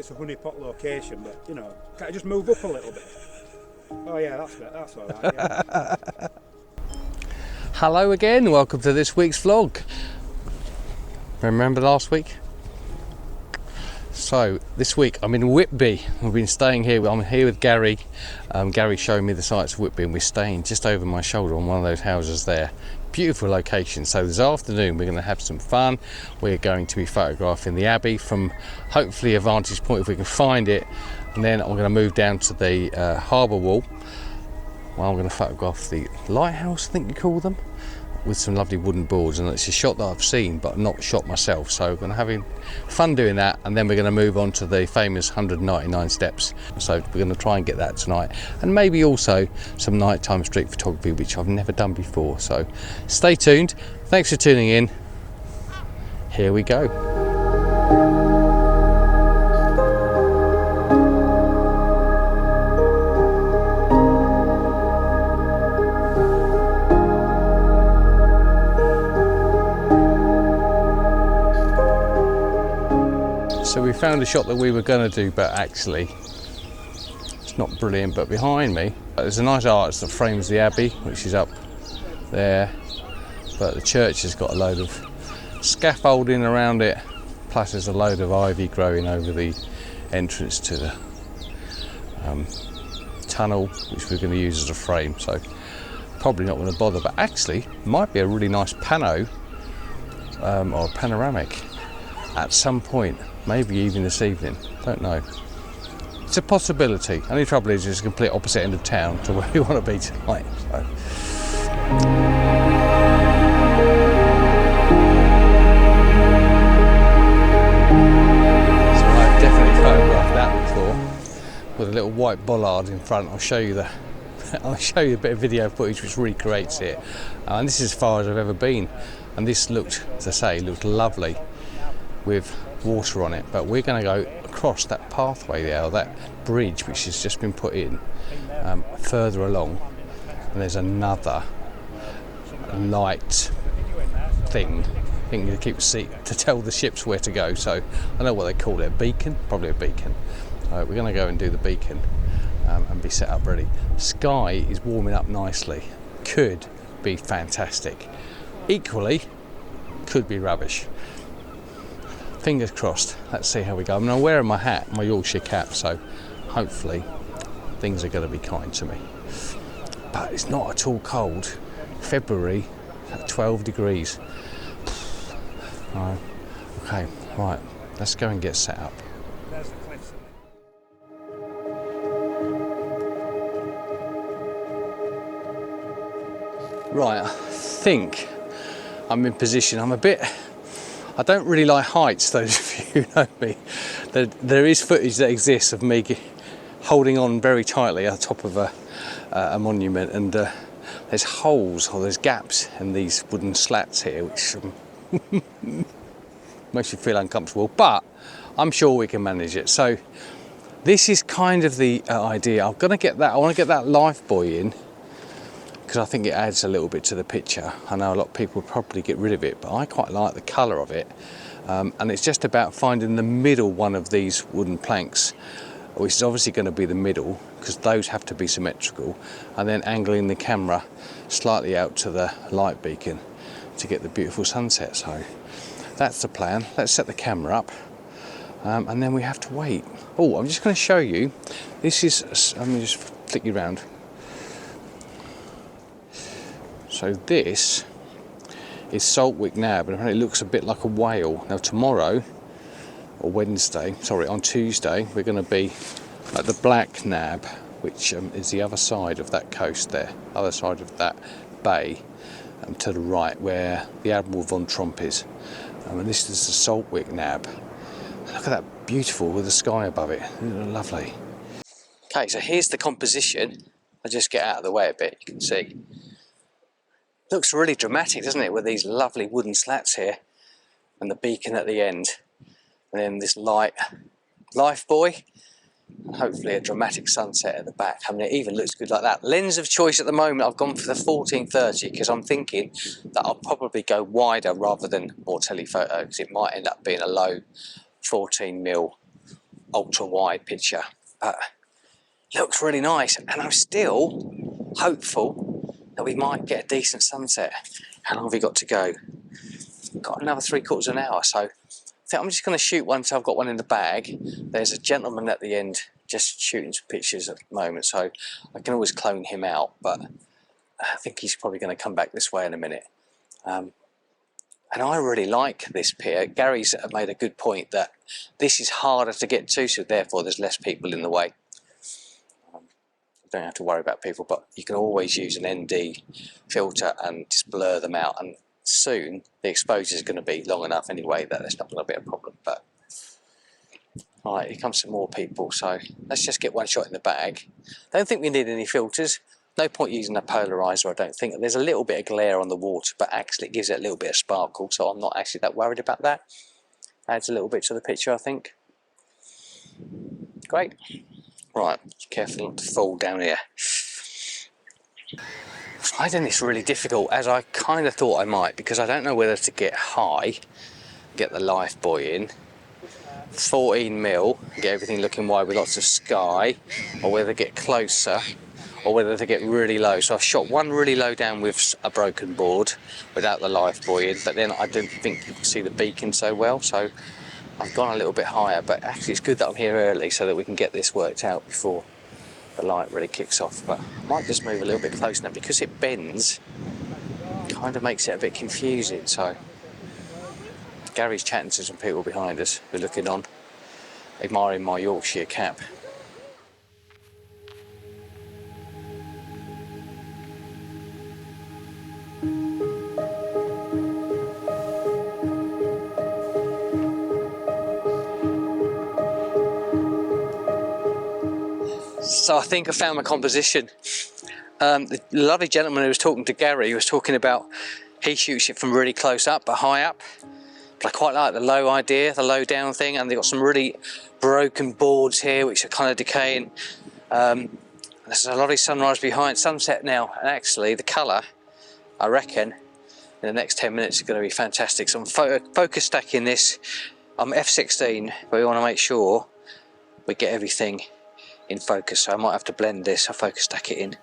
it's a honeypot location, but you know, can I just move up a little bit? Oh yeah, that's all right. Yeah. Hello again, welcome to this week's vlog. Remember last week? So this week I'm in Whitby. We've been staying here. I'm here with Gary. Gary showed me the sights of Whitby, and we're staying just over my shoulder on one of those houses there. Beautiful location. So this afternoon we're going to have some fun. We're going to be photographing the Abbey from hopefully a vantage point if we can find it, and then I'm going to move down to the harbour wall. Well, I'm going to photograph the lighthouse, I think you call them, with some lovely wooden boards, and it's a shot that I've seen but not shot myself, so we're going to have fun doing that, and then we're going to move on to the famous 199 steps. So we're going to try and get that tonight, and maybe also some nighttime street photography, which I've never done before. So stay tuned. Thanks for tuning in. Here we go. So we found a shot that we were going to do, but actually it's not brilliant. But behind me there's a nice arch that frames the Abbey, which is up there, but the church has got a load of scaffolding around it, plus there's a load of ivy growing over the entrance to the tunnel, which we're going to use as a frame, so probably not going to bother. But actually might be a really nice pano or panoramic at some point, maybe even this evening, don't know. It's a possibility. Only trouble is it's a complete opposite end of town to where we want to be tonight. So. I've definitely photographed that before with a little white bollard in front. I'll show you a bit of video footage which recreates it. And this is as far as I've ever been. And this looked, as I say, looked lovely with water on it, but we're going to go across that pathway there, or that bridge which has just been put in, further along, and there's another light thing to keep a seat to tell the ships where to go. So I don't know what they call it, a beacon, probably a beacon. We're going to go and do the beacon and be set up ready. Sky is warming up nicely, could be fantastic, equally could be rubbish. Fingers crossed. Let's see how we go. I mean, I'm wearing my hat, my Yorkshire cap, so hopefully things are going to be kind to me. But it's not at all cold. February, 12 degrees. Okay, right, let's go and get set up. Right, I think I'm in position. I don't really like heights, those of you who know me. There is footage that exists of me holding on very tightly at the top of a monument, and there's holes or there's gaps in these wooden slats here, which makes you feel uncomfortable, but I'm sure we can manage it. So this is kind of the idea. I want to get that life buoy in, because I think it adds a little bit to the picture. I know a lot of people probably get rid of it, but I quite like the colour of it. And it's just about finding the middle one of these wooden planks, which is obviously going to be the middle, because those have to be symmetrical, and then angling the camera slightly out to the light beacon to get the beautiful sunset. So that's the plan. Let's set the camera up, and then we have to wait. Oh, I'm just going to show you. This is, let me just flick you around. So this is Saltwick Nab, and it looks a bit like a whale. Now tomorrow, or Wednesday, sorry, on Tuesday, we're going to be at the Black Nab, which is the other side of that coast there, other side of that bay, to the right, where the Admiral von Tromp is. And this is the Saltwick Nab. Look at that, beautiful with the sky above it. Lovely. Okay, so here's the composition. I'll just get out of the way a bit, you can see. Looks really dramatic, doesn't it, with these lovely wooden slats here and the beacon at the end, and then this light life buoy, and hopefully a dramatic sunset at the back. I mean, it even looks good like that. Lens of choice at the moment, I've gone for the 1430, because I'm thinking that I'll probably go wider rather than more telephoto, because it might end up being a low 14mm ultra wide picture, but looks really nice, and I'm still hopeful that we might get a decent sunset. How long have we got to go? Got another 3/4 of an hour, so I think I'm just going to shoot one so I've got one in the bag. There's a gentleman at the end just shooting some pictures at the moment, so I can always clone him out, but I think he's probably going to come back this way in a minute. And I really like this pier. Gary's made a good point that this is harder to get to, so therefore there's less people in the way. Don't have to worry about people, but you can always use an ND filter and just blur them out, and soon the exposure is going to be long enough anyway that there's not going to be a problem. But right, here comes some more people, so let's just get one shot in the bag. Don't think we need any filters. No point using a polarizer, I don't think. There's a little bit of glare on the water, but actually it gives it a little bit of sparkle, so I'm not actually that worried about that. Adds a little bit to the picture, I think. Great. Right, careful not to fall down here. Finding this really difficult, as I kind of thought I might, because I don't know whether to get high, get the life buoy in, 14mm, get everything looking wide with lots of sky, or whether to get closer, or whether to get really low. So I've shot one really low down with a broken board without the life buoy in, but then I didn't think you could see the beacon so well, so I've gone a little bit higher. But actually it's good that I'm here early so that we can get this worked out before the light really kicks off. But I might just move a little bit closer now, because it bends, kind of makes it a bit confusing. So Gary's chatting to some people behind us who are looking on, admiring my Yorkshire cap. So I think I found my composition. The lovely gentleman who was talking to Gary was talking about he shoots it from really close up but high up. But I quite like the low idea, the low down thing, and they've got some really broken boards here which are kind of decaying. There's a lovely sunrise behind, sunset now, and actually the colour, I reckon, in the next 10 minutes is going to be fantastic. So I'm focus stacking this. I'm f16, but we want to make sure we get everything in focus, so I might have to blend this. I'll focus stack it in,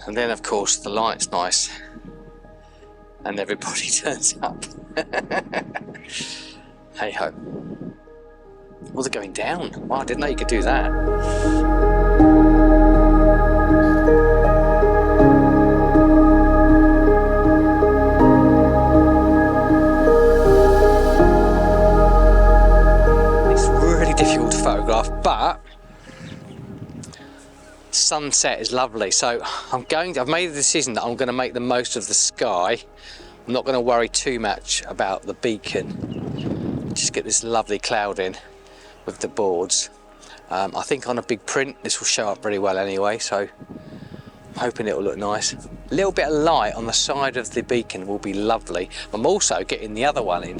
and then of course the light's nice and everybody turns up. Hey ho. Oh, they're going down. Wow, I didn't know you could do that. Photograph, but sunset is lovely, so I've made the decision that I'm going to make the most of the sky. I'm not going to worry too much about the beacon, just get this lovely cloud in with the boards. I think on a big print this will show up pretty well anyway, so I'm hoping it will look nice. A little bit of light on the side of the beacon will be lovely. I'm also getting the other one in,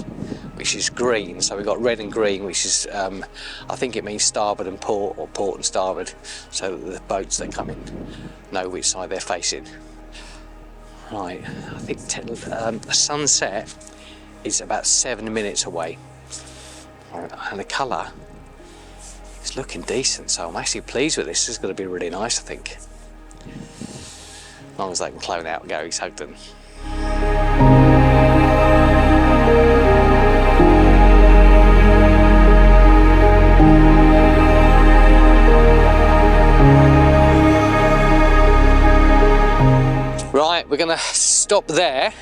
which is green, so we've got red and green, which is I think it means starboard and port, or port and starboard, so that the boats that come in know which side they're facing. Right, I think the sunset is about 7 minutes away, and the colour is looking decent, so I'm actually pleased with this. This is going to be really nice, I think, as long as they can clone out Gary's Hugden. Right, we're going to stop there.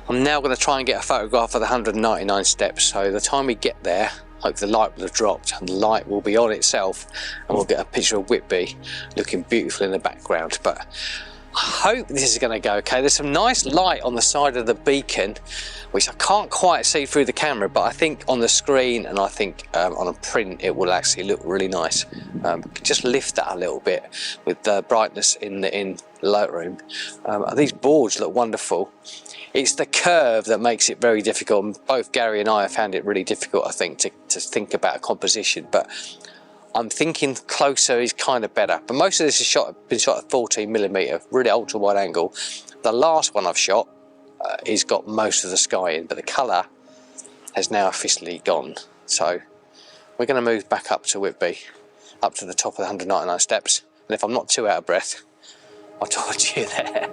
I'm now going to try and get a photograph of the 199 steps, so the time we get there, hope the light will have dropped and the light will be on itself, and we'll get a picture of Whitby looking beautiful in the background. But I hope this is going to go okay. There's some nice light on the side of the beacon, which I can't quite see through the camera, but I think on the screen and I think on a print it will actually look really nice. Just lift that a little bit with the brightness in the Lightroom. These boards look wonderful. It's the curve that makes it very difficult, and both Gary and I have found it really difficult, I think, to think about a composition, but I'm thinking closer is kind of better. But most of this is been shot at 14mm, really ultra wide angle. The last one I've shot is got most of the sky in, but the colour has now officially gone. So we're going to move back up to Whitby, up to the top of the 199 steps, and if I'm not too out of breath, I'll talk to you there.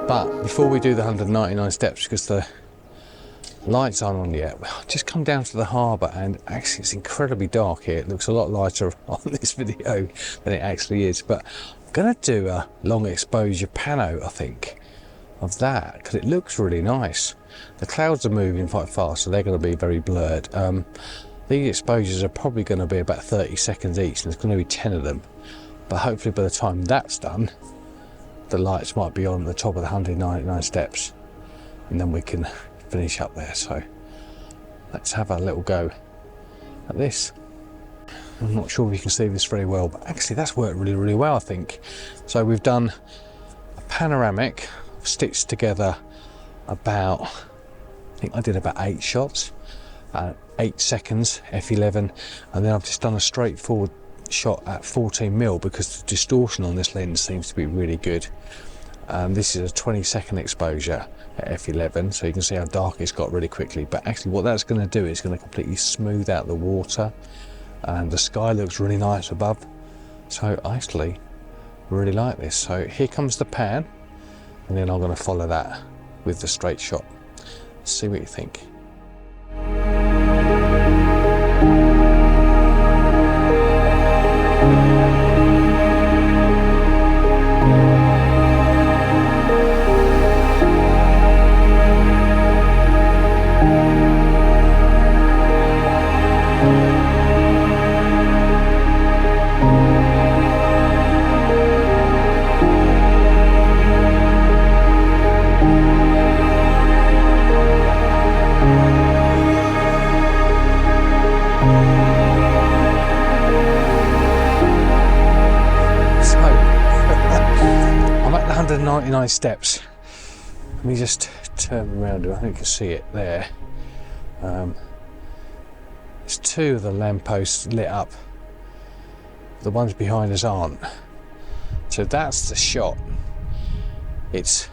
But before we do the 199 steps, because the lights aren't on yet, I've just come down to the harbour, and actually it's incredibly dark here. It looks a lot lighter on this video than it actually is, but I'm going to do a long exposure pano, I think, of that, because it looks really nice. The clouds are moving quite fast, so they're going to be very blurred. These exposures are probably going to be about 30 seconds each, and there's going to be 10 of them, but hopefully by the time that's done, the lights might be on the top of the 199 steps, and then we can finish up there. So let's have a little go at this. I'm not sure if you can see this very well, but actually that's worked really well, I think. So we've done a panoramic, stitched together about, I think I did about 8 shots, 8 seconds f11, and then I've just done a straightforward shot at 14mm because the distortion on this lens seems to be really good. This is a 20-second exposure at f11, so you can see how dark it's got really quickly, but actually what that's going to do is going to completely smooth out the water, and the sky looks really nice above, so I actually really like this. So here comes the pan, and then I'm going to follow that with the straight shot. Let's see what you think. I'm at the 199 steps. Let me just turn around, I think you can see it there. There's 2 of the lampposts lit up, the ones behind us aren't. So that's the shot. It's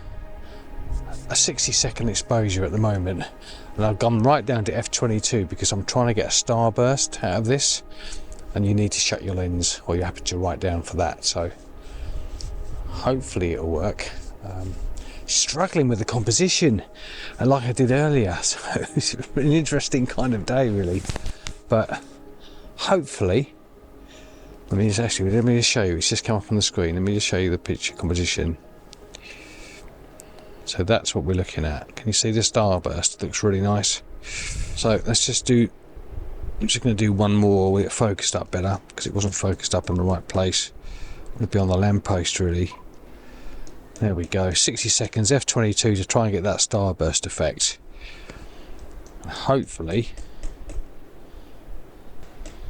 a 60-second exposure at the moment, and I've gone right down to f22 because I'm trying to get a starburst out of this, and you need to shut your lens, or you have to write down for that. So hopefully it'll work. Struggling with the composition, and like I did earlier, so it's an interesting kind of day really, but hopefully, let me just show you, it's just come up on the screen. Let me just show you the picture composition. So that's what we're looking at. Can you see the starburst? It looks really nice. So let's just do, I'm just going to do one more with it focused up better, because it wasn't focused up in the right place. It would be on the lamppost really. There we go, 60 seconds, f22 to try and get that starburst effect. And hopefully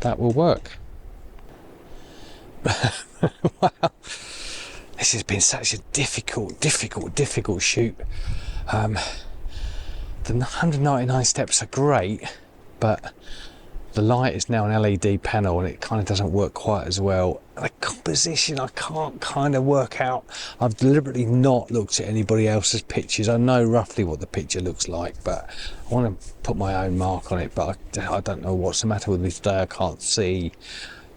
that will work. Wow, this has been such a difficult shoot. The 199 steps are great, but the light is now an LED panel and it kind of doesn't work quite as well. The composition I can't kind of work out. I've deliberately not looked at anybody else's pictures. I know roughly what the picture looks like, but I want to put my own mark on it, but I don't know what's the matter with me today. I can't see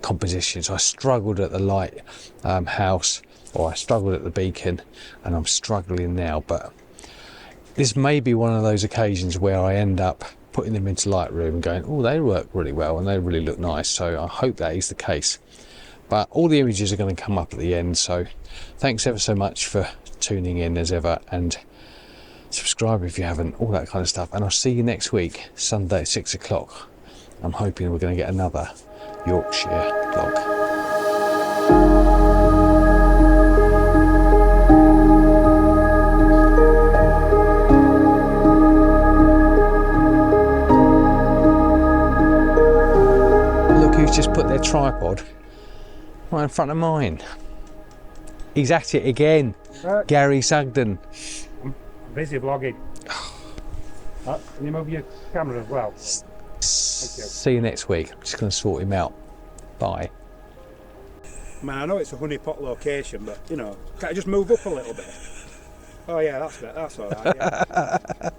composition, so I struggled at the light house, or I struggled at the beacon, and I'm struggling now. But this may be one of those occasions where I end up putting them into Lightroom and going, oh, they work really well and they really look nice. So I hope that is the case. But all the images are going to come up at the end. So thanks ever so much for tuning in as ever, and subscribe if you haven't, all that kind of stuff. And I'll see you next week, Sunday at 6 o'clock. I'm hoping we're going to get another Yorkshire vlog. Just put their tripod right in front of mine. He's at it again. Gary Sugden. I'm busy vlogging. Can you move your camera as well? See you next week. I'm just going to sort him out. Bye. Man, I know it's a honeypot location, but you know, can't I just move up a little bit? Oh yeah, that's all right. Yeah.